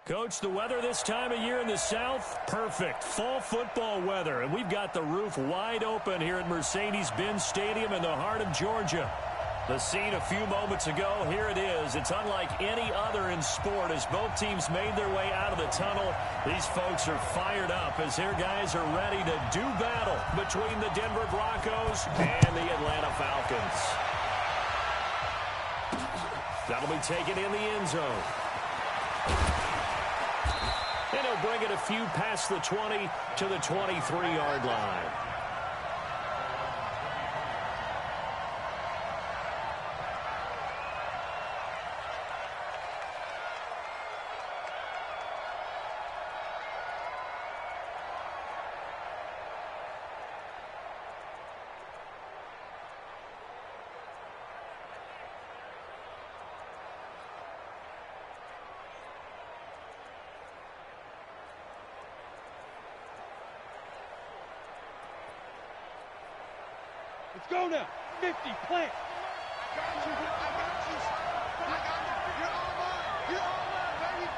Coach, the weather this time of year in the South, perfect. Fall football weather, and we've got the roof wide open here at Mercedes-Benz Stadium in the heart of Georgia. The scene a few moments ago, here it is. It's unlike any other in sport as both teams made their way out of the tunnel. These folks are fired up as their guys are ready to do battle between the Denver Broncos and the Atlanta Falcons. That'll be taken in the end zone. And he'll bring it a few past the 20 to the 23-yard line. Let's go now. 50, plant. I got you. I got you. I got you. You're all mine. You're all mine, baby.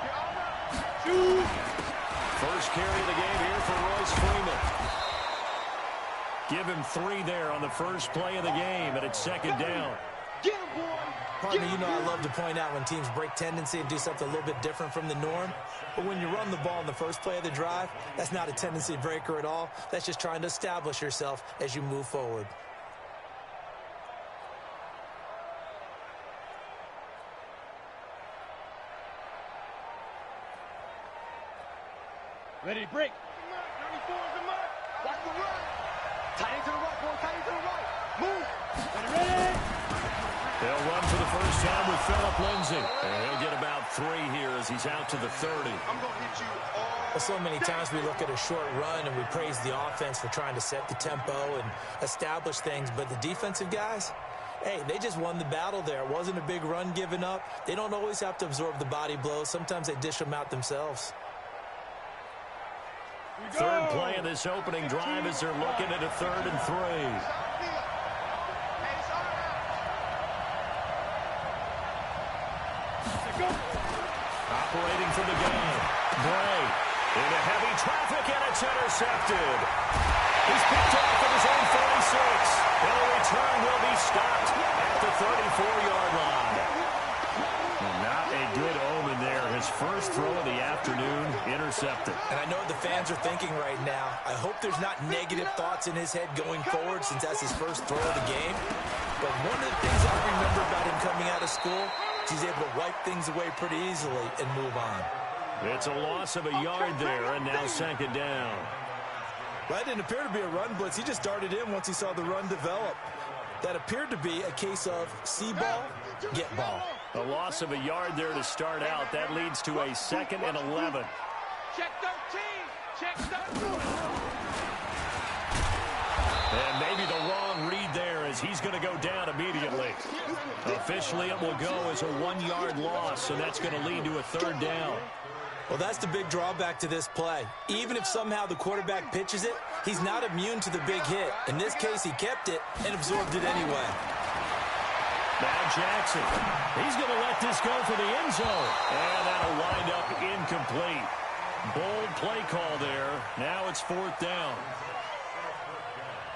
You're all mine. Shoot. First carry of the game here for Royce Freeman. Give him 3 there on the first play of the game, and it's second down. Get him, boy. Partner, you know I love to point out when teams break tendency and do something a little bit different from the norm. But when you run the ball in the first play of the drive, that's not a tendency breaker at all. That's just trying to establish yourself as you move forward. Ready to break. 94 is the mark. Watch the run. Tight end to the right, boy. Tight end to the right. Move. Ready. They'll run for the first time with Phillip Lindsay. And he'll get about 3 here as he's out to the 30. I'm going to hit you all. Well, so many times we look at a short run and we praise the offense for trying to set the tempo and establish things. But the defensive guys, hey, they just won the battle there. It wasn't a big run given up. They don't always have to absorb the body blows. Sometimes they dish them out themselves. Third play of this opening drive as they're looking at a 3rd and 3. Operating for the game. Bray into heavy traffic, and it's intercepted. He's picked off at his own 46. And the return will be stopped at the 34-yard line. Not a good omen there. His first throw of the afternoon intercepted. And I know what the fans are thinking right now. I hope there's not negative thoughts in his head going forward since that's his first throw of the game. But one of the things I remember about him coming out of school, he's able to wipe things away pretty easily and move on. It's a loss of a yard there, and now second down. Well, that didn't appear to be a run blitz. He just darted in once he saw the run develop. That appeared to be a case of see ball, get ball. A loss of a yard there to start out. That leads to a 2nd and 11. Check 13. Check 13. And maybe the wrong read there as he's going to go down immediately. Officially, it will go as a 1-yard loss, and that's going to lead to a 3rd down. Well, that's the big drawback to this play. Even if somehow the quarterback pitches it, he's not immune to the big hit. In this case, he kept it and absorbed it anyway. Now Jackson, he's going to let this go for the end zone. And that'll wind up incomplete. Bold play call there. Now it's 4th down.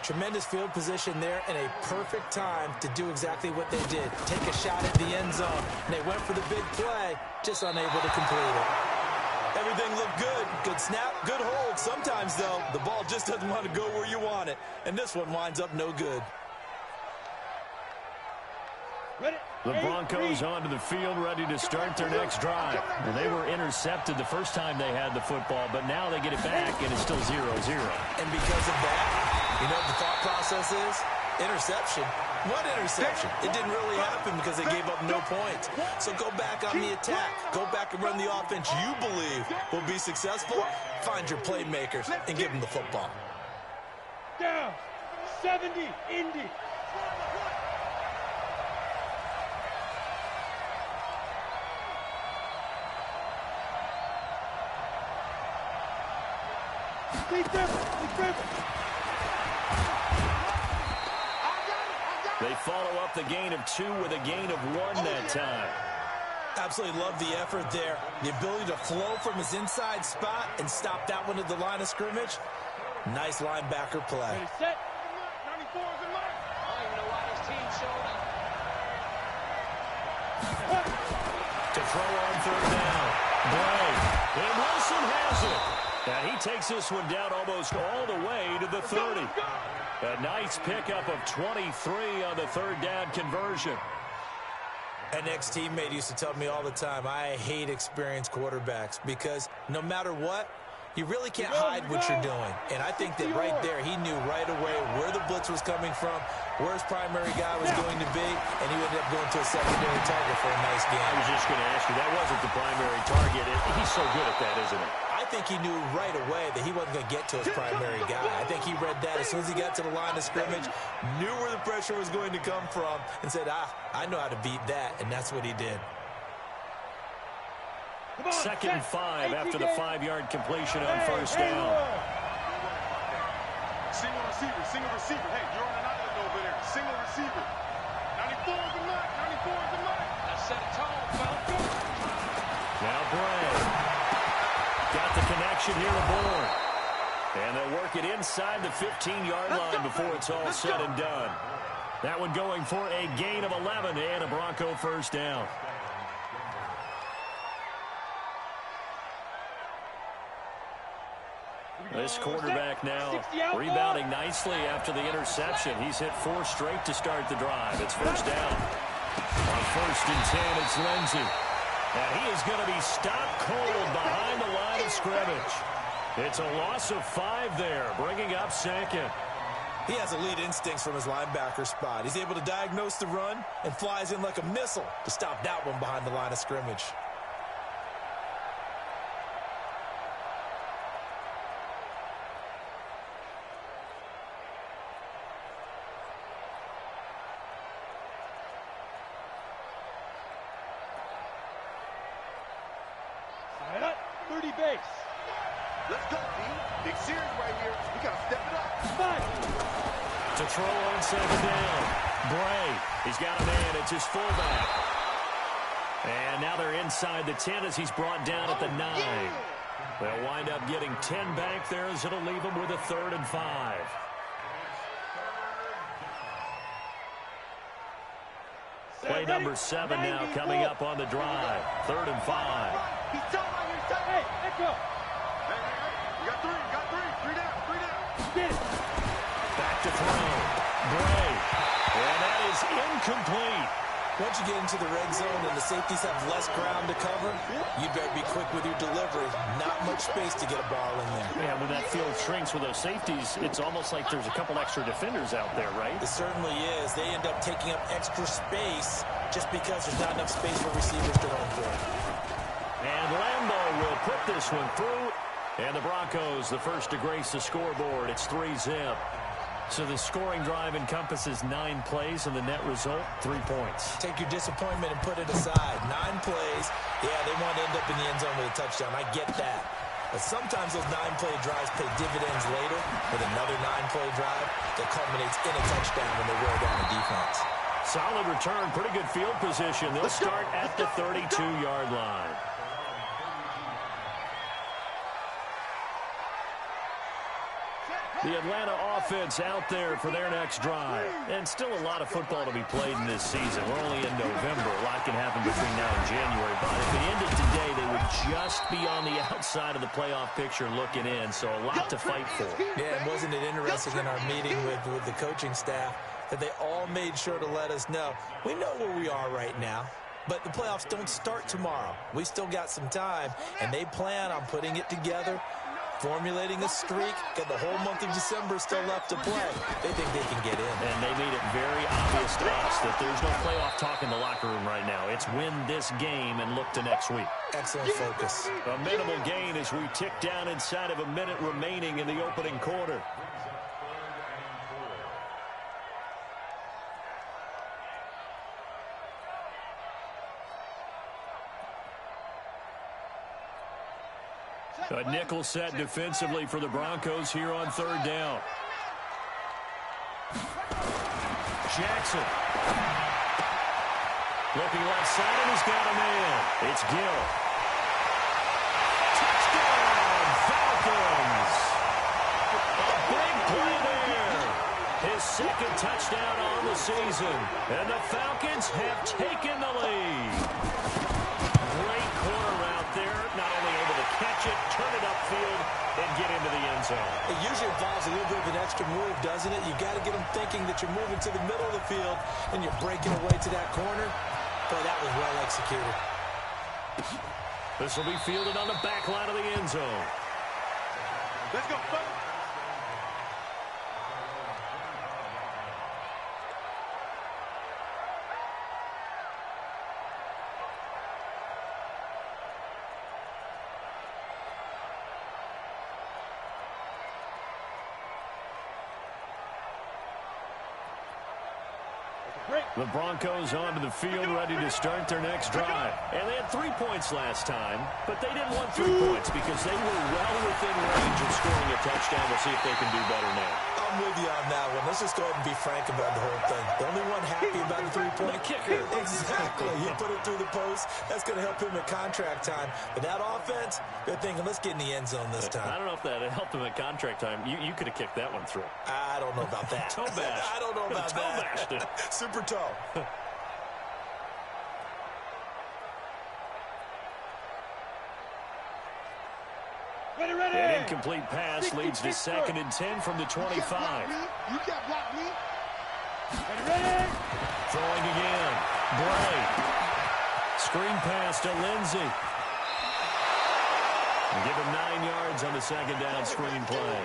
Tremendous field position there and a perfect time to do exactly what they did. Take a shot at the end zone. And they went for the big play, just unable to complete it. Everything looked good. Good snap, good hold. Sometimes, though, the ball just doesn't want to go where you want it. And this one winds up no good. The Broncos onto the field ready to start their next drive. Well, they were intercepted the first time they had the football, but now they get it back, and it's still 0-0. And because of that, you know what the thought process is? Interception. What interception? It didn't really happen because they gave up no points. So go back on the attack. Go back and run the offense you believe will be successful. Find your playmakers and give them the football. Down. 70. Indy. They follow up the gain of 2 with a gain of 1 that time. Absolutely love the effort there. The ability to flow from his inside spot and stop that one at the line of scrimmage. Nice linebacker play. Ready, set. 94 is the mark. I don't even know why this team showed up. To throw on third down. Bray. And Wilson has it. And he takes this one down almost all the way to the 30. A nice pickup of 23 on the third down conversion. An ex-teammate used to tell me all the time, I hate experienced quarterbacks because no matter what, you really can't hide what you're doing. And I think that right there, he knew right away where the blitz was coming from, where his primary guy was going to be, and he ended up going to a secondary target for a nice game. I was just going to ask you, that wasn't the primary target. He's so good at that, isn't he? I think he knew right away that he wasn't going to get to his primary guy. I think he read that as soon as he got to the line of scrimmage, knew where the pressure was going to come from, and said, I know how to beat that, and that's what he did. Second and 5 after the 5-yard completion on first down. Single receiver. Hey, you're on an island over there. Single receiver. 94 is the mark. 94 is the mark. That set a tone, Falcon. Now Bray. Got the connection here aboard. And they'll work it inside the 15-yard line before it's all said and done. That one going for a gain of 11 and a Bronco first down. This quarterback now rebounding nicely after the interception. He's hit 4 straight to start the drive. It's first down. On first and 10, it's Lindsey. And he is going to be stopped cold behind the line of scrimmage. It's a loss of 5 there, bringing up second. He has elite instincts from his linebacker spot. He's able to diagnose the run and flies in like a missile to stop that one behind the line of scrimmage. Base. Let's go, team. Big series right here. We got to step it up. 5. To throw on second down. Bray. He's got a man. It's his fullback. And now they're inside the 10 as he's brought down at the 9. Yeah. They'll wind up getting 10 back there as it'll leave them with a 3rd and 5. Play number 7 now coming up on the drive. 3rd and 5. He's telling you, Hey, echo. Hey, you got 3. You got 3. 3 down. 3 down. Get it. Back to throw. Bray. And that is incomplete. Once you get into the red zone and the safeties have less ground to cover, you better be quick with your delivery. Not much space to get a ball in there. Yeah, when that field shrinks with those safeties, it's almost like there's a couple extra defenders out there, right? It certainly is. They end up taking up extra space just because there's not enough space for receivers to run through. And Lambo will put this one through. And the Broncos, the first to grace the scoreboard. It's 3-zip. So the scoring drive encompasses 9 plays, and the net result, 3 points. Take your disappointment and put it aside. 9 plays. Yeah, they want to end up in the end zone with a touchdown. I get that. But sometimes those 9-play drives pay dividends later with another 9-play drive that culminates in a touchdown when they wear down the defense. Solid return, pretty good field position. They'll start at the 32-yard line. The Atlanta offense out there for their next drive. And still a lot of football to be played in this season. We're only in November. A lot can happen between now and January. But if it ended today, they would just be on the outside of the playoff picture looking in. So a lot to fight for. Yeah, and wasn't it interesting in our meeting with the coaching staff that they all made sure to let us know, we know where we are right now. But the playoffs don't start tomorrow. We still got some time, and they plan on putting it together, formulating a streak, got the whole month of December still left to play. They think they can get in. And they made it very obvious to us that there's no playoff talk in the locker room right now. It's win this game and look to next week. Excellent focus. A minimal gain as we tick down inside of a minute remaining in the opening quarter. A nickel set defensively for the Broncos here on 3rd down. Jackson. Looking left side, and he's got a man. It's Gill. Touchdown, Falcons. A big play there. His second touchdown on the season. And the Falcons have taken the lead. Great corner route there. Not only able to catch it, turn it upfield, and get into the end zone. It usually involves a little bit of an extra move, doesn't it? You got to get them thinking that you're moving to the middle of the field and you're breaking away to that corner. Boy, that was well executed. This will be fielded on the back line of the end zone. Let's go, folks. The Broncos onto the field, ready to start their next drive. And they had 3 points last time, but they didn't want 3 points because they were well within range of scoring a touchdown. We'll see if they can do better now. I'm with you on that one. Let's just go ahead and be frank about the whole thing. The only one happy about the three-point kicker. Exactly. He put it through the post. That's going to help him at contract time. But that offense, they're thinking, let's get in the end zone this time. I don't know if that helped him at contract time. You could have kicked that one through. I don't know about that. Toe bash. I don't know about Toe that. bashed it. Super toe. Ready, ready. An incomplete pass leads to 2nd and 10 from the 25. You can't block me. Ready, ready. Throwing again. Bray. Screen pass to Lindsey. And give him 9 yards on the second down screen play.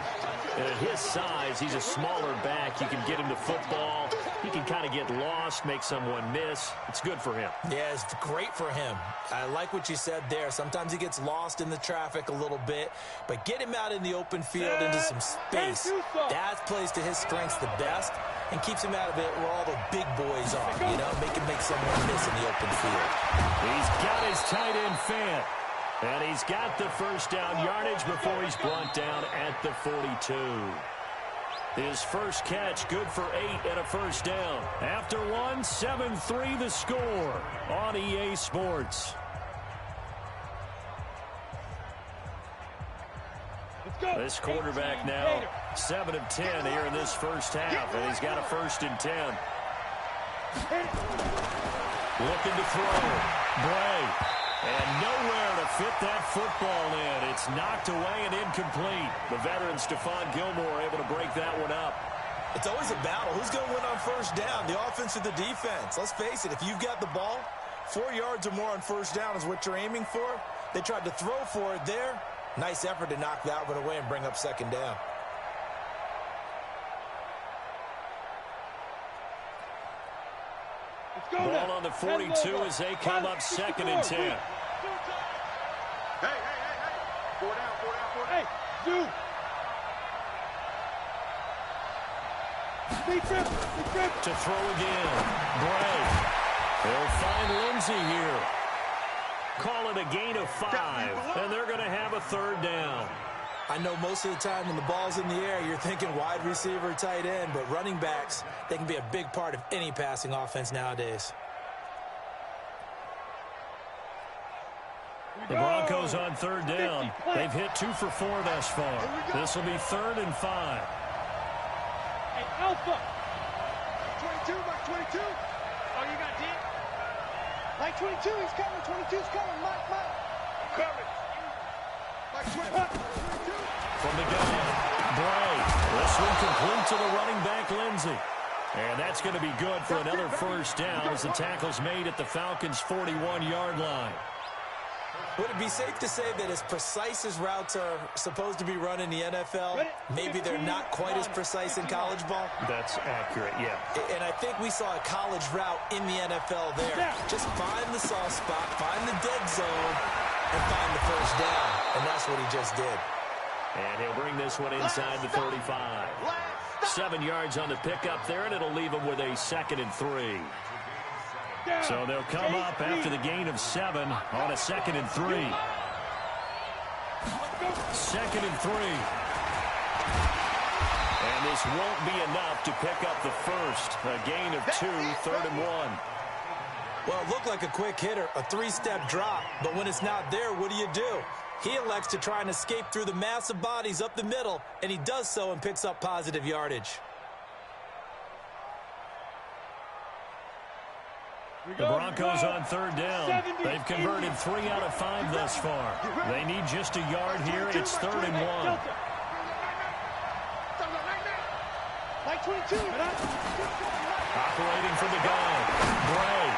And at his size, he's a smaller back. You can get him to football. He can kind of get lost, make someone miss. It's good for him. Yeah, it's great for him. I like what you said there. Sometimes he gets lost in the traffic a little bit, but get him out in the open field into some space. That plays to his strengths the best and keeps him out of it where all the big boys are, you know, make someone miss in the open field. He's got his tight end Fant. And he's got the first down yardage before he's brought down at the 42. His first catch, good for 8 and a first down. After one, 7-3 the score on EA Sports. This quarterback now 7 of 10 here in this first half, and he's got a 1st and 10. Looking to throw. Bray. And nowhere to fit that football in. It's knocked away and incomplete. The veteran Stephon Gilmore able to break that one up. It's always a battle. Who's going to win on first down, the offense or the defense? Let's face it, if you've got the ball, 4 yards or more on first down is what you're aiming for. They tried to throw for it there. Nice effort to knock that one away and bring up second down. Ball on the 42 as they come up 2nd and 10. Hey. 4 down. Hey, Zoo. To throw again. Bray. They'll find Lindsey here. Call it a gain of 5, and they're going to have a 3rd down. I know most of the time when the ball's in the air, you're thinking wide receiver, tight end, but running backs, they can be a big part of any passing offense nowadays. The Broncos on 3rd down. They've hit 2 for 4 thus far. This will be 3rd and 5. Hey, Alpha. 22, Mike 22. Oh, you got deep? Mike 22, he's coming. 22's coming. Mike. Coverage. Mike 22. From the gun, Bray. This one complete to the running back, Lindsey. And that's going to be good for another first down as the tackle's made at the Falcons' 41-yard line. Would it be safe to say that as precise as routes are supposed to be run in the NFL, maybe they're not quite as precise in college ball? That's accurate, yeah. And I think we saw a college route in the NFL there. Just find the soft spot, find the dead zone, and find the first down. And that's what he just did. And he'll bring this one inside the 35. 7 yards on the pickup there, and it'll leave him with a 2nd and 3. So they'll come up after the gain of 7 on a 2nd and 3. 2nd and 3. And this won't be enough to pick up the first. A gain of 2, 3rd and 1. Well, it looked like a quick hitter, a three-step drop, but when it's not there, what do? He elects to try and escape through the massive bodies up the middle, and he does so and picks up positive yardage. The Broncos on third down. They've converted 3 out of 5 thus far. They need just a yard here. It's 3rd and 1. Like 22. Operating from the gun. Bray.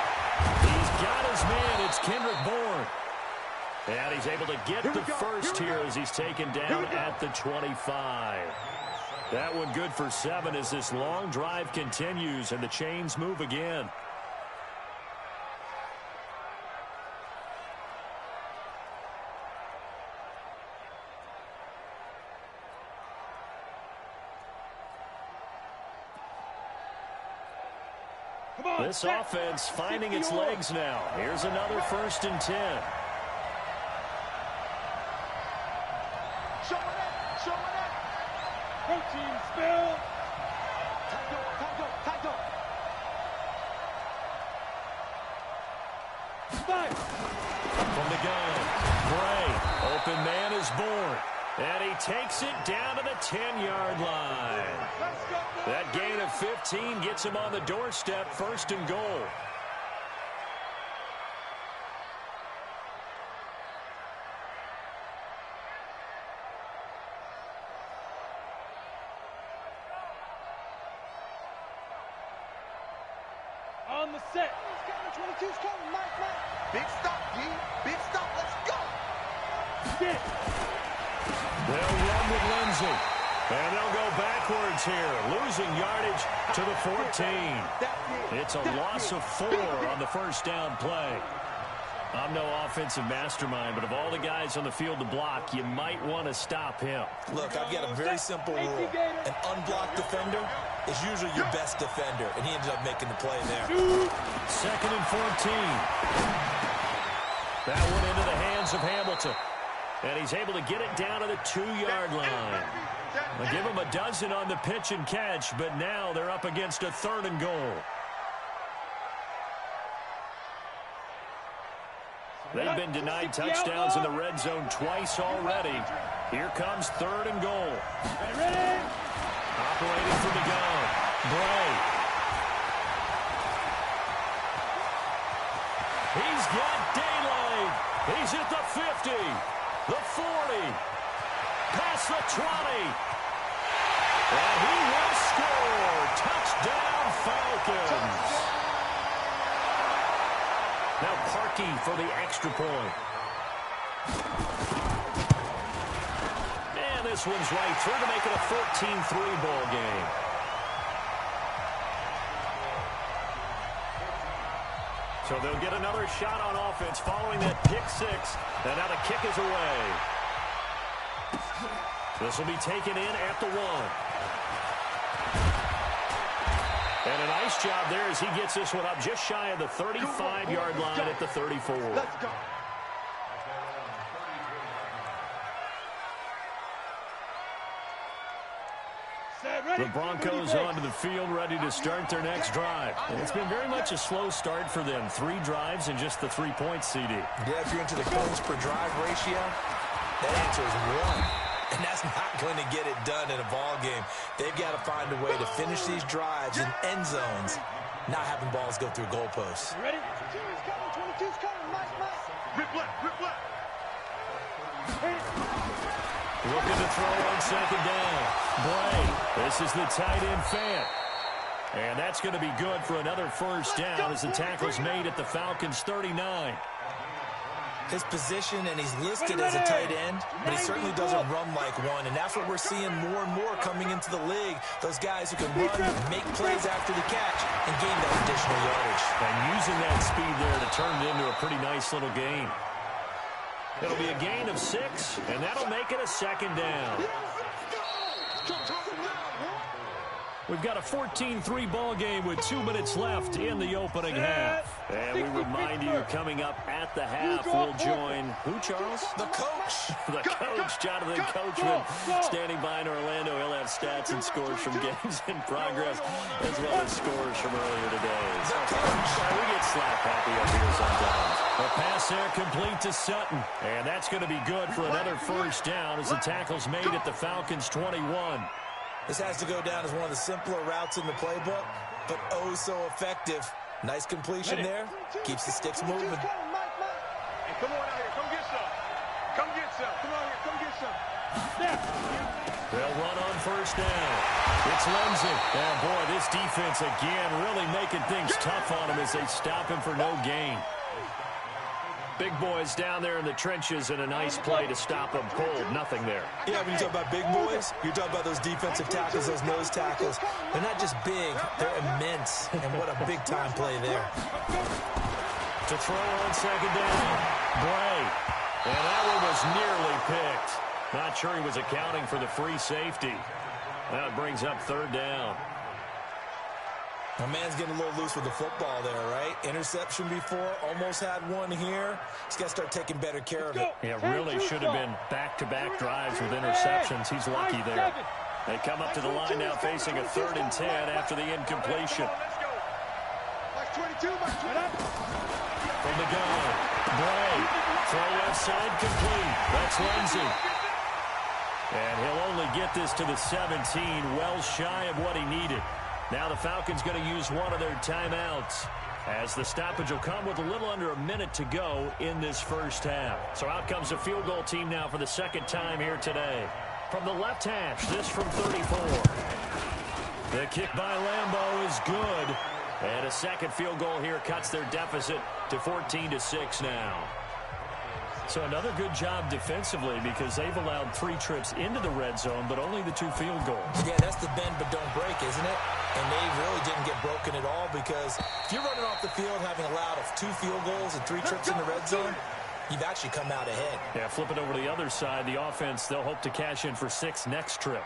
He's got his man. It's Kendrick Bourne. And he's able to get the first here as he's taken down at the 25. That one good for 7 as this long drive continues and the chains move again. This offense finding its legs now. Here's another 1st and 10. Show it up. Protein spill. Time. Five. From the gun, Bray. Open man is Bourne. And he takes it down to the 10-yard line. That gain of 15 gets him on the doorstep, 1st and goal. On the set. 22's coming, Mike. Big stop, G. Big stop. Let's go. Get. They'll run with Lindsey. And they'll go backwards here, losing yardage to the 14. It's a loss of 4 on the 1st down play. I'm no offensive mastermind, but of all the guys on the field to block, you might want to stop him. Look, I've got a very simple rule. An unblocked defender is usually your best defender, and he ended up making the play there. 2nd and 14. That one into the hands of Hamilton. And he's able to get it down to the 2-yard line. They'll give him a dozen on the pitch and catch, but now they're up against a 3rd and goal. They've been denied touchdowns in the red zone twice already. Here comes 3rd and goal. Ready? Operating from the gun, Bray. He's got daylight. He's at the 50, the 40, past the 20. And he will score. Touchdown, Falcons. Now Parkey for the extra point. And this one's right through to make it a 14-3 ball game. So they'll get another shot on offense following that pick 6. And now the kick is away. This will be taken in at the 1. And a nice job there as he gets this one up just shy of the 35-yard line at the 34. Let's go. The Broncos onto the field ready to start their next drive. And it's been very much a slow start for them. 3 drives and just the 3 points, CD. Yeah, if you're into the points per drive ratio, that answer is 1. And that's not going to get it done in a ball game. They've got to find a way to finish these drives in end zones, not having balls go through goalposts. Ready? 22's coming, Mike. Rip left. Looking to throw on 2nd down. Bray, this is the tight end Fant. And that's going to be good for another 1st down as the tackle's made at the Falcons' 39. His position, and he's listed as a tight end, but he certainly doesn't run like one, and that's what we're seeing more and more coming into the league. Those guys who can run, make plays after the catch, and gain that additional yardage. And using that speed there to turn it into a pretty nice little gain. It'll be a gain of 6, and that'll make it a 2nd down. We've got a 14-3 ball game with 2 minutes left in the opening half. And we remind you, coming up at the half, we'll join who, Charles? The coach. The coach, Jonathan Coachman, standing by in Orlando. He'll have stats and scores from games in progress, as well as scores from earlier today. So, we get slap happy up here sometimes. A pass there complete to Sutton. And that's going to be good for another first down as the tackle's made at the Falcons' 21. This has to go down as one of the simpler routes in the playbook, but oh so effective. Nice completion there. Keeps the sticks moving. Hey, come on out here. Come get some. Come get some. Come on here. Come get some. They'll run on first down. It's Lindsay. And boy, this defense again really making things tough on him as they stop him for no gain. Big boys down there in the trenches, and a nice play to stop them cold. Nothing there. Yeah, when you talk about big boys, you're talking about those defensive tackles, those nose tackles. They're not just big, they're immense. And what a big-time play there. To throw on second down. Bray. And that one was nearly picked. Not sure he was accounting for the free safety. That brings up third down. My man's getting a little loose with the football there, right? Interception before, almost had one here. He's got to start taking better care of it. Yeah, really should have been back-to-back drives with interceptions. He's lucky there. They come up to the line now facing a 3rd and 10 after the incompletion. From the gun, Bray. Throw left side complete. That's Lindsay. And he'll only get this to the 17, well shy of what he needed. Now the Falcons going to use one of their timeouts, as the stoppage will come with a little under a minute to go in this first half. So out comes the field goal team now for the second time here today. From the left hash, this from 34. The kick by Lambeau is good. And a second field goal here cuts their deficit to 14-6 now. So another good job defensively, because they've allowed 3 trips into the red zone, but only the 2 field goals. Yeah, that's the bend but don't break, isn't it? And they really didn't get broken at all, because if you're running off the field having allowed 2 field goals and 3 trips in the red zone, you've actually come out ahead. Yeah, flip it over to the other side. The offense, they'll hope to cash in for 6 next trip.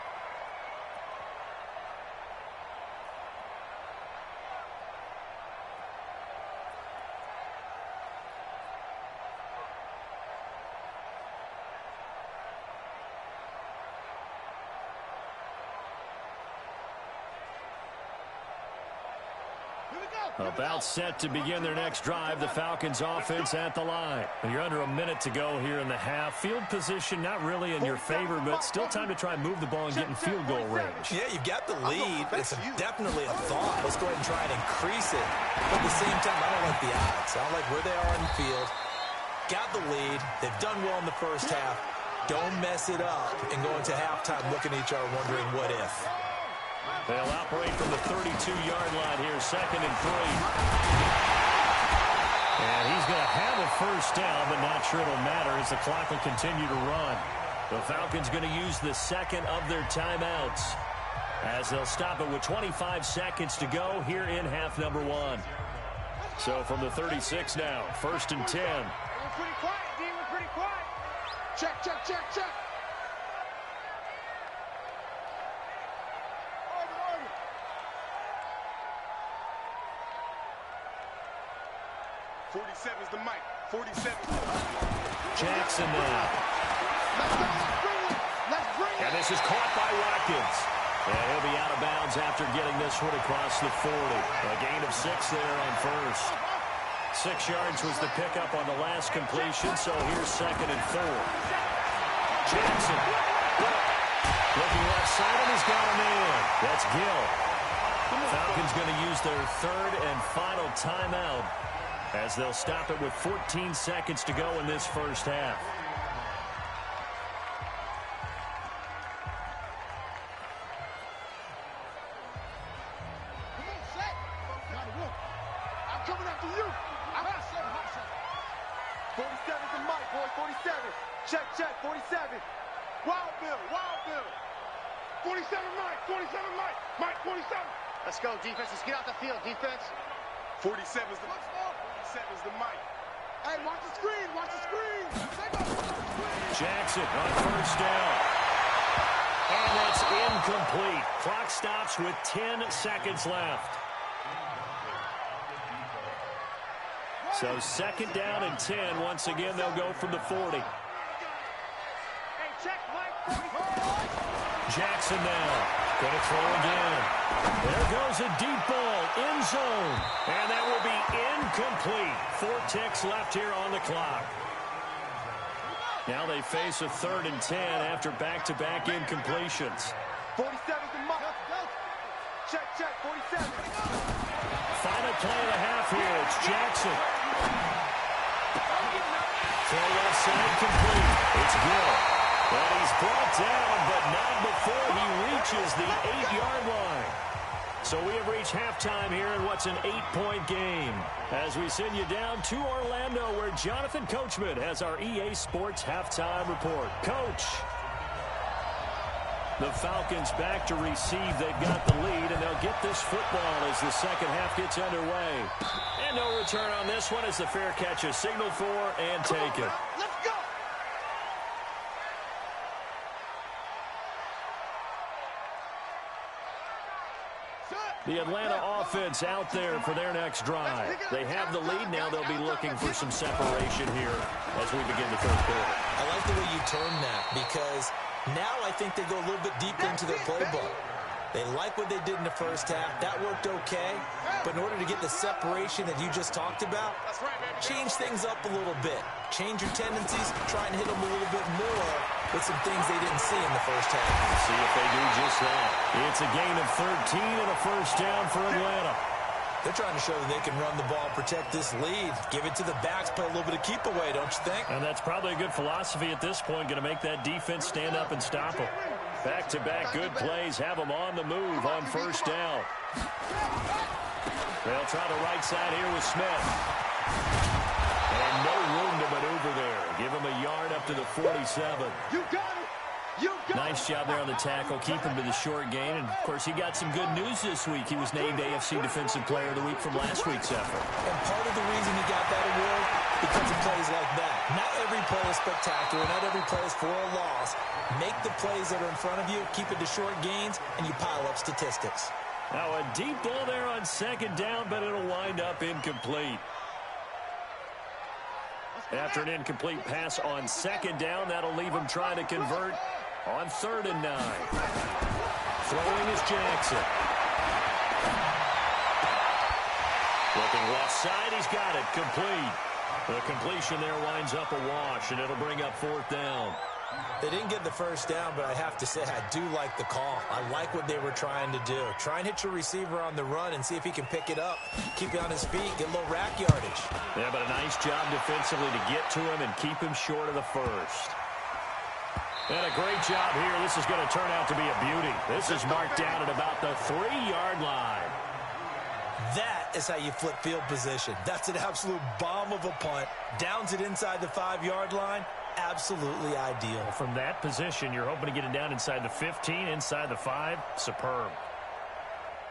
About set to begin their next drive, the Falcons offense at the line. You're under a minute to go here in the half. Field position not really in your favor, but still time to try and move the ball and get in field goal range. Yeah, you've got the lead. It's definitely a thought. Let's go ahead and try and increase it. But at the same time, I don't like the odds. I don't like where they are in the field. Got the lead. They've done well in the first half. Don't mess it up and go into halftime looking at each other wondering what if. They'll operate from the 32-yard line here, 2nd and 3. And he's going to have a first down, but not sure it'll matter as the clock will continue to run. The Falcons going to use the second of their timeouts, as they'll stop it with 25 seconds to go here in half number 1. So from the 36 now, 1st and 10. We're pretty quiet, D. We're pretty quiet. Check, check, check, check. 47 is the mic. 47. Jackson now. Let's go. Let's bring it. Let's bring it. And this is caught by Watkins. And he'll be out of bounds after getting this one across the 40. A gain of 6 there on first. 6 yards was the pickup on the last completion, so here's 2nd and 4. Jackson. Looking left side, and he's got a man. That's Gill. Falcons going to use their 3rd and final timeout, as they'll stop it with 14 seconds to go in this first half. Come on, set. Gotta work. I'm coming after you. I'm hot seven, hot seven. 47 is the mic, boy. 47. Check, check. 47. Wild Bill, Wild Bill. 47 Mike, 47 Mike. Mike, 47. Let's go, defense. Let's get out the field, defense. 47 is the 47 is the mic. Hey, watch the screen, watch the screen. Jackson on first down. And that's incomplete. Clock stops with 10 seconds left. So 2nd down and 10. Once again, they'll go from the 40. Jackson now. Going to throw again. There goes a deep ball. End zone. And that will be incomplete. 4 ticks left here on the clock. Now they face a 3rd and 10 after back-to-back incompletions. 47's the mark. Check, 47. Final play and a half here. It's Jackson. Throw left side complete. It's good. And he's brought down, but not before he reaches the 8-yard line. So we have reached halftime here in what's an 8-point game. As we send you down to Orlando, where Jonathan Coachman has our EA Sports halftime report. Coach. The Falcons back to receive. They've got the lead, and they'll get this football as the second half gets underway. And no return on this one as the fair catch is signaled for and taken. Let's go. The Atlanta offense out there for their next drive. They have the lead. Now they'll be looking for some separation here as we begin the 3rd quarter. I like the way you term that, because now I think they go a little bit deeper into their playbook. They like what they did in the first half. That worked okay. But in order to get the separation that you just talked about, change things up a little bit. Change your tendencies. Try and hit them a little bit more with some things they didn't see in the first half. See if they do just that. It's a gain of 13 and a 1st down for Atlanta. They're trying to show that they can run the ball, protect this lead, give it to the backs, play a little bit of keep away, don't you think? And that's probably a good philosophy at this point, going to make that defense stand up and stop them. Back-to-back good plays, have them on the move on 1st down. They'll try the right side here with Smith. And no room to maneuver there. Give him a yard up to the 47. You got it. You got it. Nice job there on the tackle. Keep him to the short gain. And, of course, he got some good news this week. He was named AFC Defensive Player of the Week from last week's effort. And part of the reason he got that award, because of plays like that. Not every play is spectacular. Not every play is for a loss. Make the plays that are in front of you, keep it to short gains, and you pile up statistics. Now a deep ball there on 2nd down, but it'll wind up incomplete. After an incomplete pass on 2nd down, that'll leave him trying to convert on 3rd and 9. Throwing is Jackson. Looking left side, he's got it. Complete. The completion there winds up a wash, and it'll bring up 4th down. They didn't get the 1st down, but I have to say I do like the call. I like what they were trying to do. Try and hit your receiver on the run and see if he can pick it up. Keep it on his feet, get a little rack yardage. Yeah, but a nice job defensively to get to him and keep him short of the 1st. And a great job here. This is going to turn out to be a beauty. This is marked down at about the 3-yard line. That is how you flip field position. That's an absolute bomb of a punt. Downs it inside the 5-yard line. Absolutely ideal. From that position, you're hoping to get it down inside the 15, inside the 5. Superb.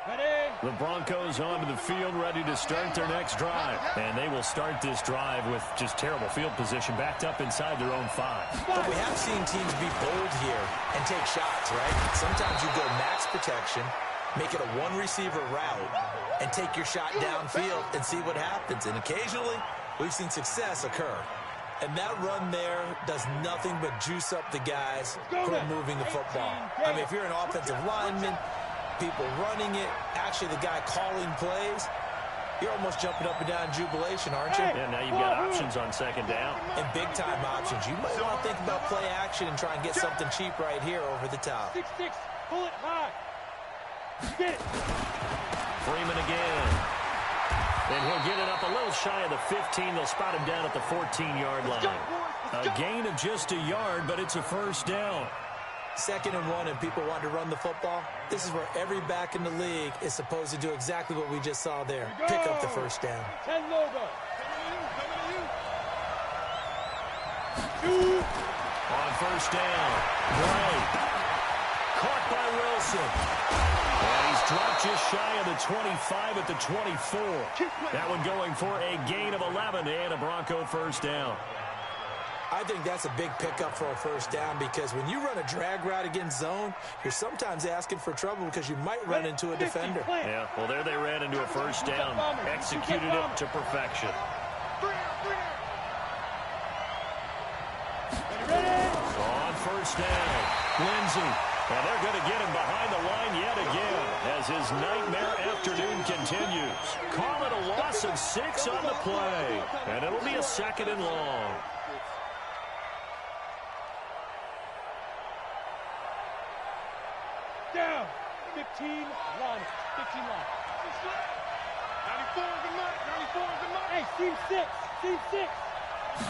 Ready. The Broncos onto the field, ready to start their next drive. And they will start this drive with just terrible field position, backed up inside their own 5. But we have seen teams be bold here and take shots, right? Sometimes you go max protection, make it a one-receiver route, and take your shot downfield and see what happens. And occasionally, we've seen success occur. And that run there does nothing but juice up the guys who are moving the football. I mean, if you're an offensive lineman, people running it, actually the guy calling plays, you're almost jumping up and down in jubilation, aren't you? Yeah, now you've got options on 2nd down. And big-time options. You might want to think about play action and try and get something cheap right here over the top. 6-6. Pull it high. Get it. Freeman again. And he'll get it up a little shy of the 15. They'll spot him down at the 14-yard line. A gain of just a yard, but it's a 1st down. 2nd and 1, and people want to run the football. This is where every back in the league is supposed to do exactly what we just saw there. Pick up the 1st down. 10 over. On 1st down, Gray. Caught by Wilson. And he's dropped just shy of the 25 at the 24. That one going for a gain of 11 and a Bronco 1st down. I think that's a big pickup for a first down because when you run a drag route against zone, you're sometimes asking for trouble because you might run into a defender. Yeah, well, there they ran into a first down. Executed it to perfection. On first down, Lindsey. And they're going to get him behind the line yet again as his nightmare afternoon continues. Call it a loss of 6 on the play. And it'll be a 2nd and long. Down. 15 line. 15 line. 94 is the mark. 94 is the mark. Hey, team 6. Team 6.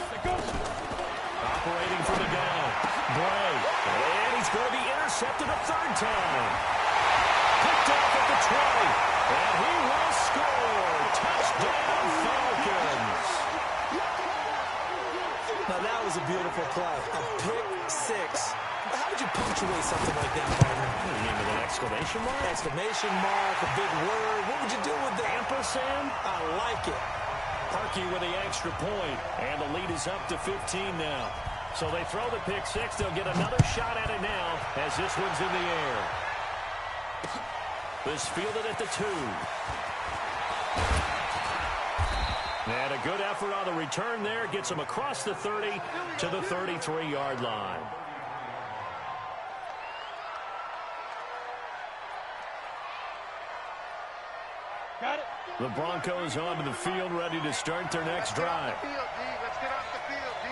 Let's go. Operating for the gun. Bray. And he's going to be intercepted a 3rd time. Picked off at the 20. And he will score. Touchdown, Falcons. Now, that was a beautiful play. A pick 6. How would you punctuate something like that, partner? What do you mean, with an exclamation mark? Exclamation mark, a big word. What would you do with that? Ampersand? I like it. Parkey with the extra point, and the lead is up to 15 now. So they throw the pick 6. They'll get another shot at it now as this one's in the air. This fielded at the 2. And a good effort on the return there. Gets him across the 30 to the 33-yard line. Got it. The Broncos onto the field, ready to start their next drive. Let's get off the field, D.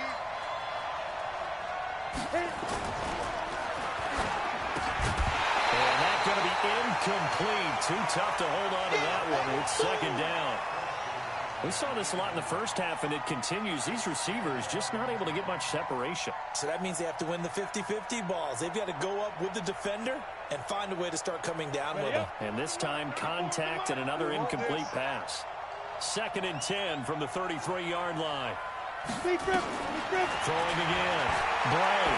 And that's going to be incomplete. Too tough to hold on to that one. It's 2nd down. We saw this a lot in the first half, and it continues. These receivers just not able to get much separation. So that means they have to win the 50-50 balls. They've got to go up with the defender and find a way to start coming down with them. And this time, contact and another incomplete pass. 2nd and 10 from the 33-yard line. Throwing again. Bray.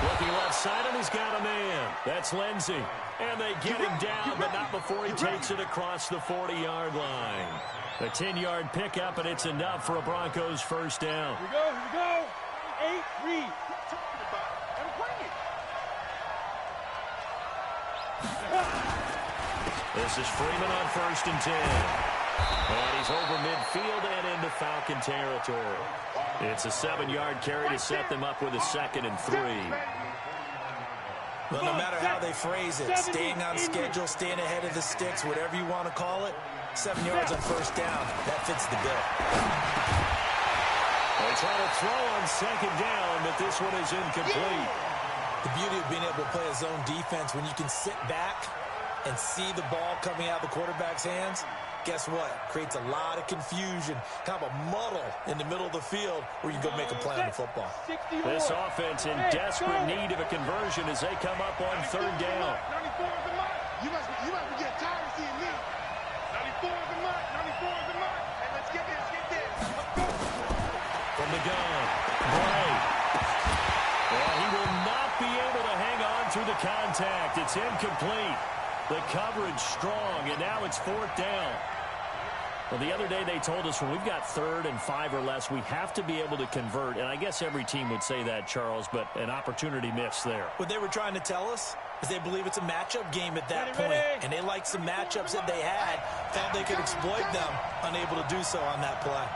Looking left side, and he's got a man. That's Lindsey. And they get him down, but not before he takes it across the 40-yard line. A 10-yard pickup, and it's enough for a Broncos first down. Here we go. Here we go. 8 read. This is Freeman on 1st and 10. And he's over midfield and into Falcon territory. It's a 7-yard carry to set them up with a 2nd and 3. Well, no matter how they phrase it, staying on schedule, staying ahead of the sticks, whatever you want to call it, 7 yards on first down, that fits the bill. They try to throw on 2nd down, but this one is incomplete. The beauty of being able to play a zone defense, when you can sit back and see the ball coming out of the quarterback's hands, guess what? Creates a lot of confusion, kind of a muddle in the middle of the field where you go make a play on the football. This offense in desperate need of a conversion as they come up on 3rd down. 94 is the mark. You must be getting tired of seeing me. 94 is the mark. 94 is the mark. Hey, let's get this. From the gun, Bray. Well, he will not be able to hang on through the contact. It's incomplete. The coverage strong, and now it's 4th down. Well, the other day they told us when we've got 3rd and 5 or less, we have to be able to convert. And I guess every team would say that, Charles, but an opportunity missed there. What they were trying to tell us is they believe it's a matchup game at that point. And they liked some matchups that they had, felt they could exploit them, unable to do so on that play.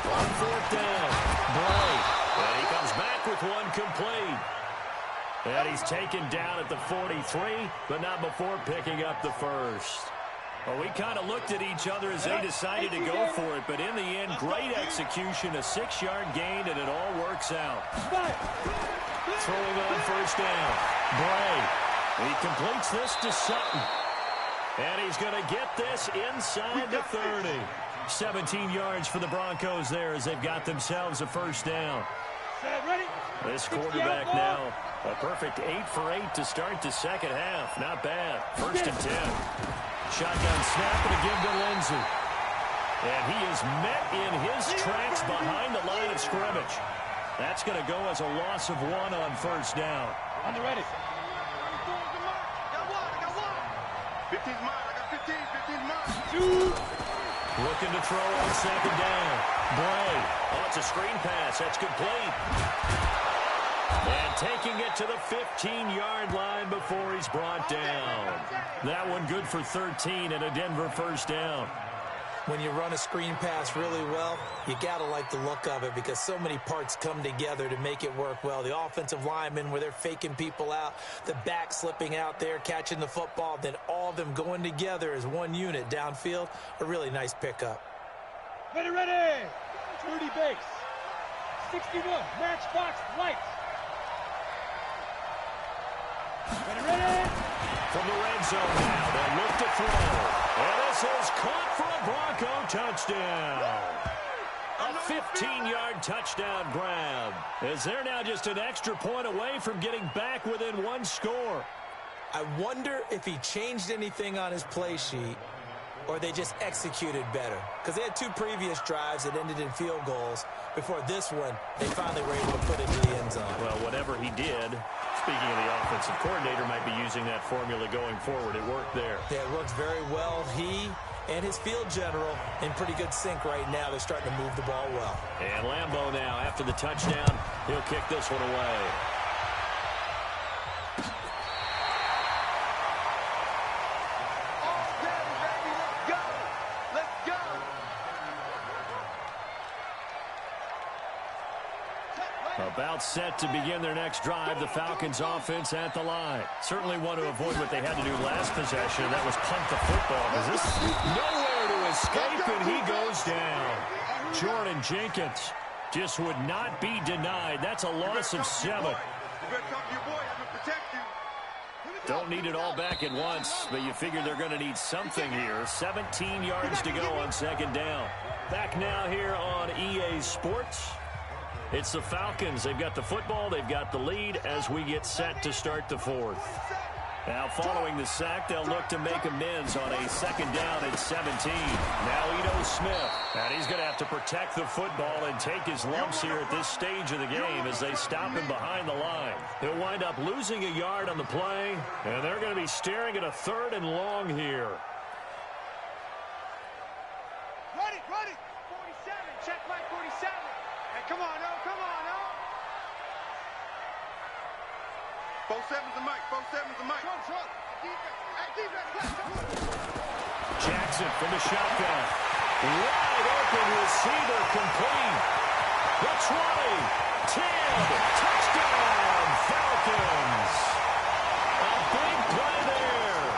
On 4th down, Bray. And he comes back with one complete. And he's taken down at the 43, but not before picking up the first. Well, we kind of looked at each other as they decided to go for it, but in the end, great execution, a 6-yard gain, and it all works out. Throwing on 1st down, Bray. He completes this to Sutton. And he's going to get this inside the 30. 17 yards for the Broncos there as they've got themselves a 1st down. This quarterback now, a perfect 8 for 8 to start the 2nd half. Not bad. 1st and 10. Shotgun snap and a give to Lindsey. And he is met in his tracks behind the line of scrimmage. That's going to go as a loss of 1 on 1st down. On the ready. 15's mine. I got 15. 15's mine. Two. Looking to throw on 2nd down. Bray. Oh, it's a screen pass. That's complete. And taking it to the 15-yard line before he's brought down. That one good for 13 and a Denver first down. When you run a screen pass really well, you got to like the look of it because so many parts come together to make it work well. The offensive linemen where they're faking people out, the back slipping out there, catching the football, then all of them going together as one unit downfield. A really nice pickup. Ready, ready. 30 base. 61. Matchbox lights. Ready, ready. From the red zone now, they'll look to throw. And this is caught for a Bronco touchdown. A 15-yard touchdown grab. As they're now just an extra point away from getting back within one score. I wonder if he changed anything on his play sheet or they just executed better. Because they had two previous drives that ended in field goals. Before this one, they finally were able to put it into the end zone. Well, whatever he did, speaking of the offensive coordinator, might be using that formula going forward. It worked there. Yeah, it works very well. He and his field general in pretty good sync right now. They're starting to move the ball well. And Lambeau now, after the touchdown, he'll kick this one away. About set to begin their next drive, the Falcons offense at the line. Certainly want to avoid what they had to do last possession, and that was punt the football. Because this is nowhere to escape, and he goes down. Jordan Jenkins just would not be denied. That's a loss of 7. Don't need it all back at once, but you figure they're going to need something here. 17 yards to go on second down. Back now here on EA Sports. It's the Falcons. They've got the football. They've got the lead as we get set to start the fourth. Now following the sack, they'll look to make amends on a second down at 17. Now Ito Smith. And he's going to have to protect the football and take his lumps here at this stage of the game as they stop him behind the line. He'll wind up losing a yard on the play, and they're going to be staring at a 3rd and long here. Ready, ready. 47. Check right 47. Come on, no, come on, no. 4-7's the mic, 4-7's the mic. Control. Defense. Jackson from the shotgun. Wide open receiver complete. The 20. 10. Touchdown, Falcons. A big play there.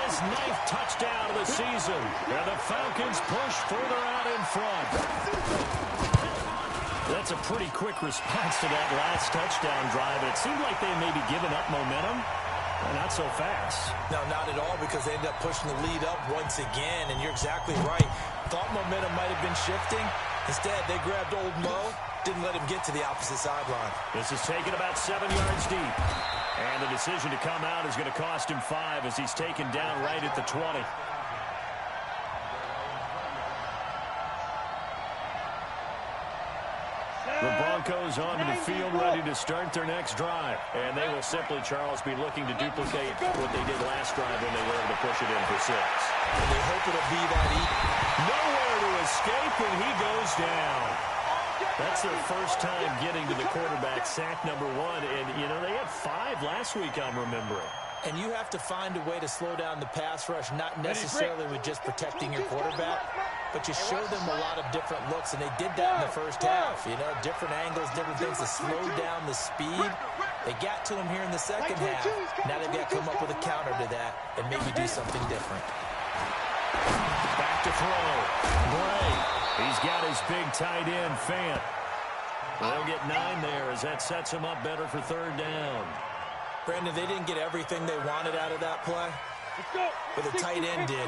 His 9th touchdown of the season. And the Falcons push further out in front. That's a pretty quick response to that last touchdown drive. It seemed like they may be giving up momentum. Not so fast. No, not at all, because they ended up pushing the lead up once again, and you're exactly right. Thought momentum might have been shifting. Instead, they grabbed old Mo, didn't let him get to the opposite sideline. This is taken about 7 yards deep. And the decision to come out is going to cost him 5 as he's taken down right at the 20. The Broncos onto the field, ready to start their next drive. And they will simply, Charles, be looking to duplicate what they did last drive when they were able to push it in for 6. And they hope it'll be that nowhere to escape, and he goes down. That's their first time getting to the quarterback, sack number 1. And, you know, they had 5 last week, I'm remembering. And you have to find a way to slow down the pass rush, not necessarily with just protecting your quarterback, but you show them a lot of different looks, and they did that in the first half. You know, different angles, different things to slow down the speed. They got to him here in the second half. Now they've got to come up with a counter to that and maybe do something different. Back to throw. Bray. He's got his big tight end, Fant. They'll get 9 there as that sets him up better for 3rd down. Brandon, they didn't get everything they wanted out of that play, but the tight end did.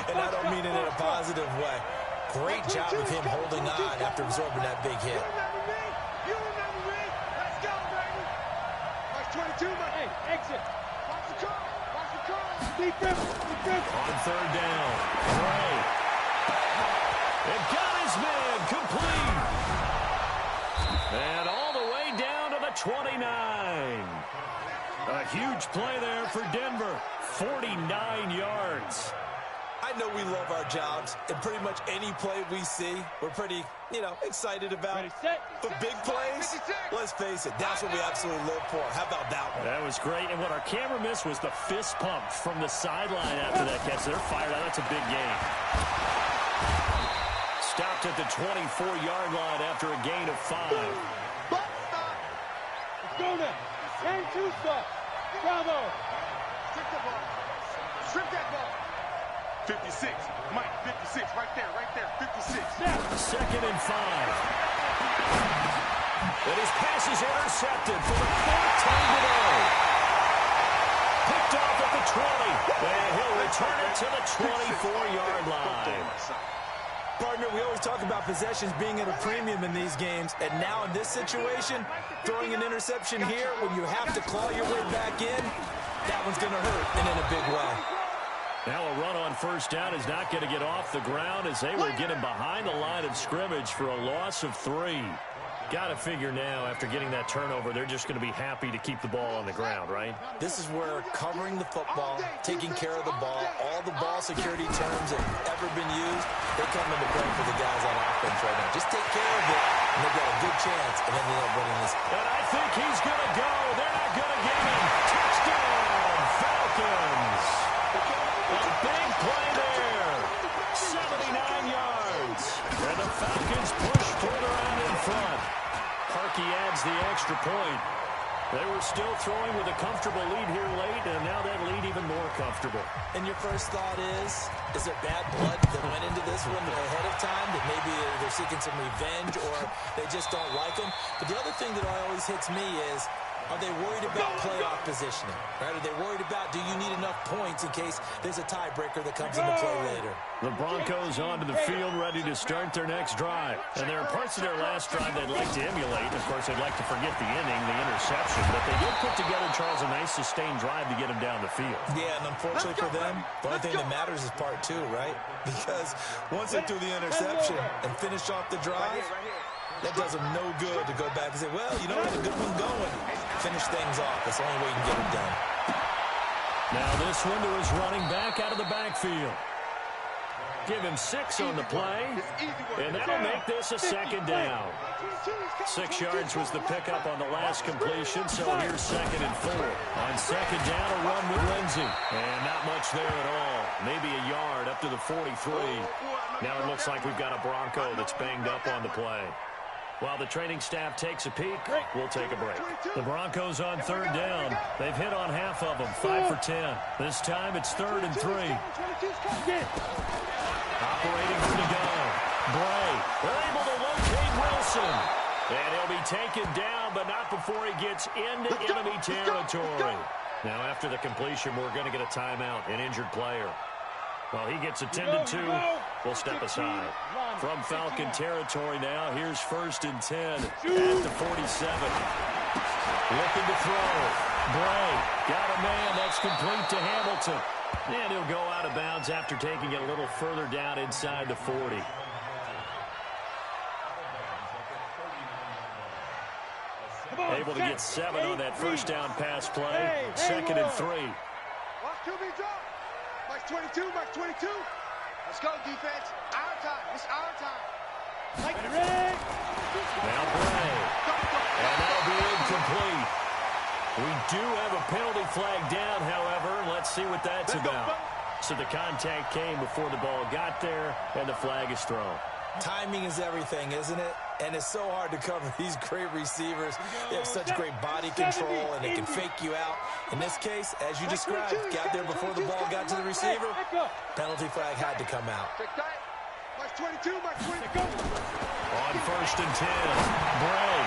And I don't mean it in a positive way. Great job of him holding on after absorbing that big hit. You remember me. Let's go, baby. Watch 22, man. Hey, exit. Watch the car. Watch the car. Defense. On 3rd down. Bray. And got his man complete. And all the way down to the 29. A huge play there for Denver. 49 yards. I know we love our jobs, and pretty much any play we see, we're pretty, excited about. Ready, set. But big plays, let's face it, that's what we absolutely live for. How about that one? That was great, and what our camera missed was the fist pump from the sideline after that catch. They're fired out. That's a big gain. Stopped at the 24-yard line after a gain of 5. Let's go now. And 2 stop. Bravo. Strip the ball. Strip that ball. 56. Mike, 56. Right there. 56. Second and 5. And his pass is intercepted for the 4th time today. Picked off at the 20. And he'll return it to the 24-yard line. Partner, we always talk about possessions being at a premium in these games, and now in this situation, throwing an interception here when you have to claw your way back in, that one's going to hurt, and in a big way. Now a run on first down is not going to get off the ground as they will get him behind the line of scrimmage for a loss of 3. Got to figure now, after getting that turnover, they're just going to be happy to keep the ball on the ground, right? This is where covering the football, taking care of the ball, all the ball security terms that have ever been used, they come into play for the guys on offense right now. Just take care of it, and they've got a good chance, and then they end up winning this. And I think he's going to go. They're not going to get him. Touchdown, Falcons. A big play there. 79 yards. And the Falcons push further out in front. Parkey adds the extra point. They were still throwing with a comfortable lead here late, and now that lead even more comfortable. And your first thought is there bad blood that went into this one ahead of time, that maybe they're seeking some revenge or they just don't like them? But the other thing that always hits me is, are they worried about playoff positioning? Right? Are they worried about, do you need enough points in case there's a tiebreaker that comes into play later? The Broncos onto the field, ready to start their next drive. And there are parts of their last drive they'd like to emulate. Of course, they'd like to forget the inning, the interception. But they did put together, Charles, a nice sustained drive to get him down the field. Yeah, and unfortunately for them, the only thing that matters is part 2, right? Because once they threw the interception and finished off the drive, that does them no good to go back and say, well, we had a good one going. Finish things off. That's the only way you can get them done. Now this one to his running back out of the backfield. Give him 6 on the play, and that'll make this a second down. 6 yards was the pickup on the last completion, so here's 2nd and 4. On second down, a run with Lindsey. And not much there at all. Maybe a yard up to the 43. Now it looks like we've got a Bronco that's banged up on the play. While the training staff takes a peek, we'll take a break. The Broncos on 3rd down. They've hit on half of them, 5 for 10. This time it's 3rd and 3. Operating from the gun. Bray. They're able to locate Wilson. And he'll be taken down, but not before he gets into enemy territory. Now after the completion, we're going to get a timeout, an injured player. Well, he gets attended to. We'll step aside. From Falcon territory now, here's 1st and 10 at the 47. Looking to throw. Bray got a man. That's complete to Hamilton. And he'll go out of bounds after taking it a little further down inside the 40. Able to get 7 on that first down pass play. 2nd and 3. Watch QB drop. Mike's 22, Mike's 22. Let's go, defense. Our time. It's our time. Mike, ready? Now Bray. And that'll be incomplete. We do have a penalty flag down, however. Let's see what that's about. So the contact came before the ball got there, and the flag is thrown. Timing is everything, isn't it? And it's so hard to cover these great receivers. They have such great body control, and they can fake you out. In this case, as you described, got there before the ball got to the receiver. Penalty flag had to come out. Mike's 22, Mike's 22. On 1st and 10, Bray.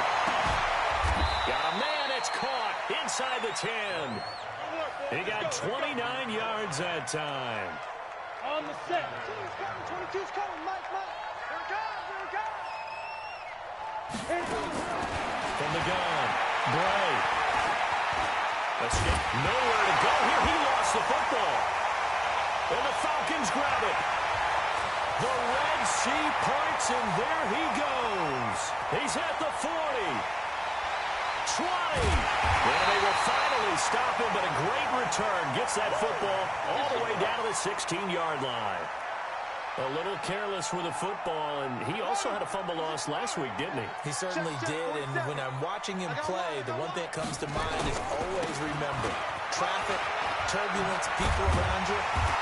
Got a man, it's caught inside the 10. He got 29 yards that time. On the set. 22's coming, Mike. Here it goes. From the gun, Bray. Escape. Nowhere to go here. He lost the football. And the Falcons grab it. The Red Sea parts, and there he goes. He's at the 40. And they will finally stop him, but a great return. Gets that football all the way down to the 16-yard line. A little careless with the football, and he also had a fumble loss last week, didn't he? He certainly did, and when I'm watching him play, the one thing that comes to mind is always remember, traffic, turbulence, people around you,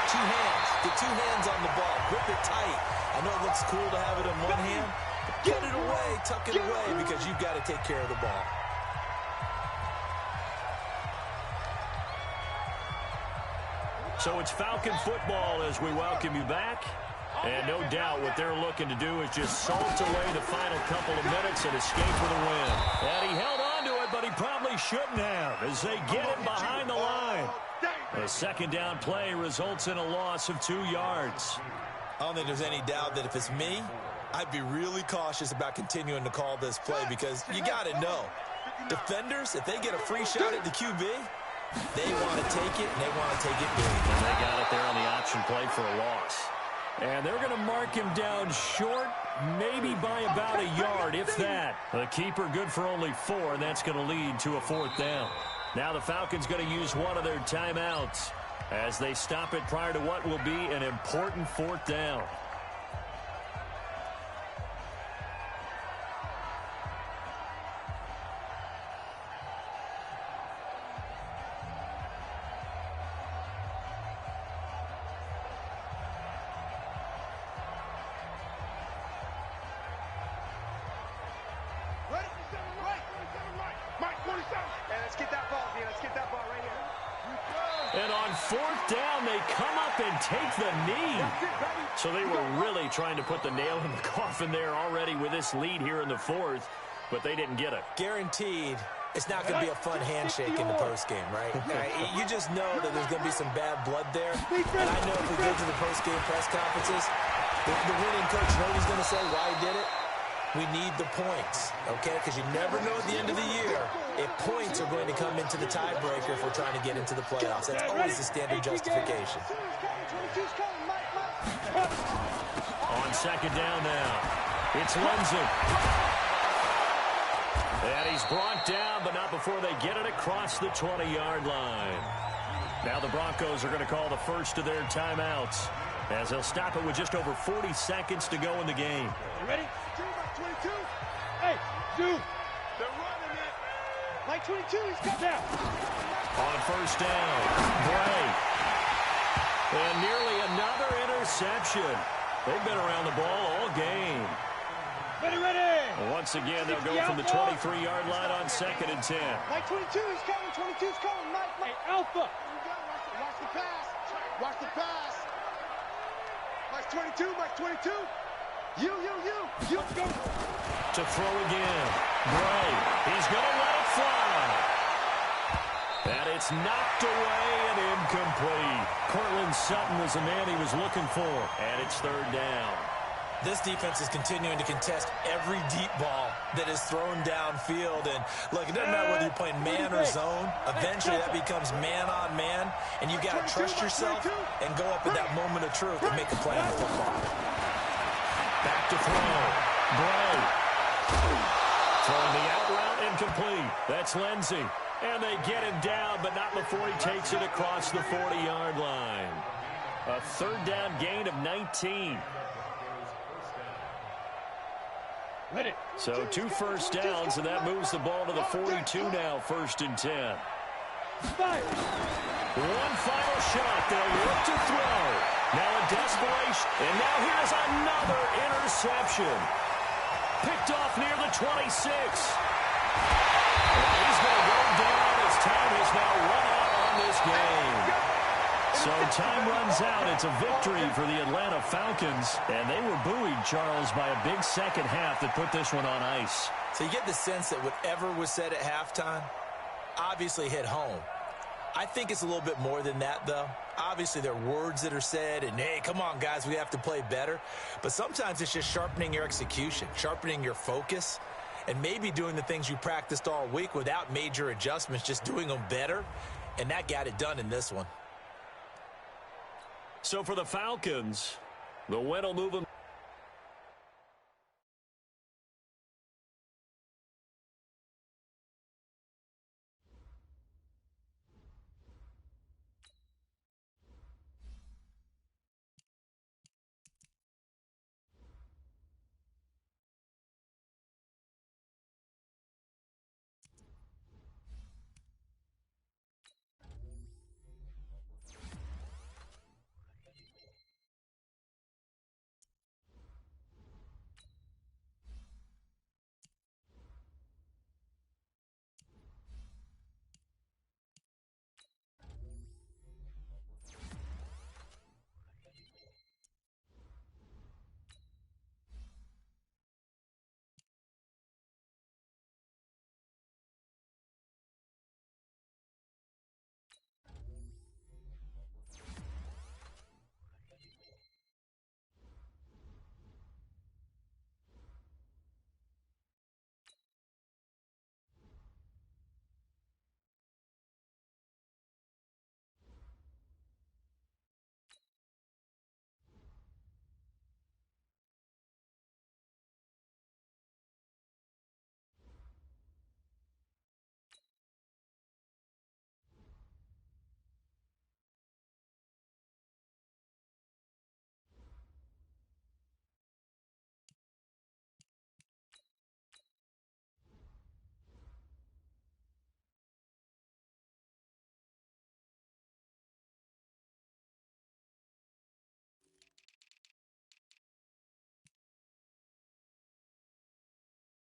two hands. Get two hands on the ball. Grip it tight. I know it looks cool to have it in one hand, but get it away, tuck it away, because you've got to take care of the ball. So it's Falcon football as we welcome you back. And no doubt what they're looking to do is just salt away the final couple of minutes and escape with a win. And he held on to it, but he probably shouldn't have as they get him behind the line. A second down play results in a loss of 2 yards. I don't think there's any doubt that if it's me, I'd be really cautious about continuing to call this play because you got to know, defenders, if they get a free shot at the QB, they want to take it, and they want to take it big. And they got it there on the option play for a loss. And they're going to mark him down short, maybe by about a yard, if that. The keeper good for only 4, and that's going to lead to a 4th down. Now the Falcons going to use one of their timeouts as they stop it prior to what will be an important 4th down. And on 4th down, they come up and take the knee. So they were really trying to put the nail in the coffin there already with this lead here in the 4th, but they didn't get it. Guaranteed, it's not going to be a fun handshake in the postgame, right? You just know that there's going to be some bad blood there. And I know if we go to the postgame press conferences, the winning coach knows he's going to say why he did it. We need the points, okay? Because you never know at the end of the year if points are going to come into the tiebreaker if we're trying to get into the playoffs. That's always the standard justification. On 2nd down now, it's Lindsay. And he's brought down, but not before they get it across the 20-yard line. Now the Broncos are going to call the first of their timeouts as they'll stop it with just over 40 seconds to go in the game. You ready? 22. Hey, dude. They're running it. Like 22, he's got down. On 1st down, Bray. And nearly another interception. They've been around the ball all game. Ready. Once again, they'll go from the 23-yard line on 2nd and 10. Like 22, he's coming. 22's coming. Mike. Hey, Alpha. Watch the pass. Watch the pass. Mike 22. Mike 22. You go. To throw again. Bray. He's going to let it fly. And it's knocked away and incomplete. Cortland Sutton was the man he was looking for. And it's 3rd down. This defense is continuing to contest every deep ball that is thrown downfield. And look, it doesn't matter whether you're playing man or zone. Eventually that becomes man on man. And you got to trust yourself and go up at that moment of truth and make a play on the football. Back to throw. Bray. Throwing the out route incomplete. That's Lindsay. And they get him down, but not before he takes it across the 40-yard line. A 3rd down gain of 19. So 2 first downs, and that moves the ball to the 42 now, 1st and 10. One final shot. They'll look to throw. Now in desperation. And now here's another interception. Picked off near the 26. And he's going to go down as time has now run out on this game. So time runs out. It's a victory for the Atlanta Falcons. And they were buoyed, Charles, by a big second half that put this one on ice. So you get the sense that whatever was said at halftime obviously hit home. I think it's a little bit more than that, though. Obviously, there are words that are said, and, hey, come on, guys, we have to play better. But sometimes it's just sharpening your execution, sharpening your focus, and maybe doing the things you practiced all week without major adjustments, just doing them better. And that got it done in this one. So for the Falcons, the win will move them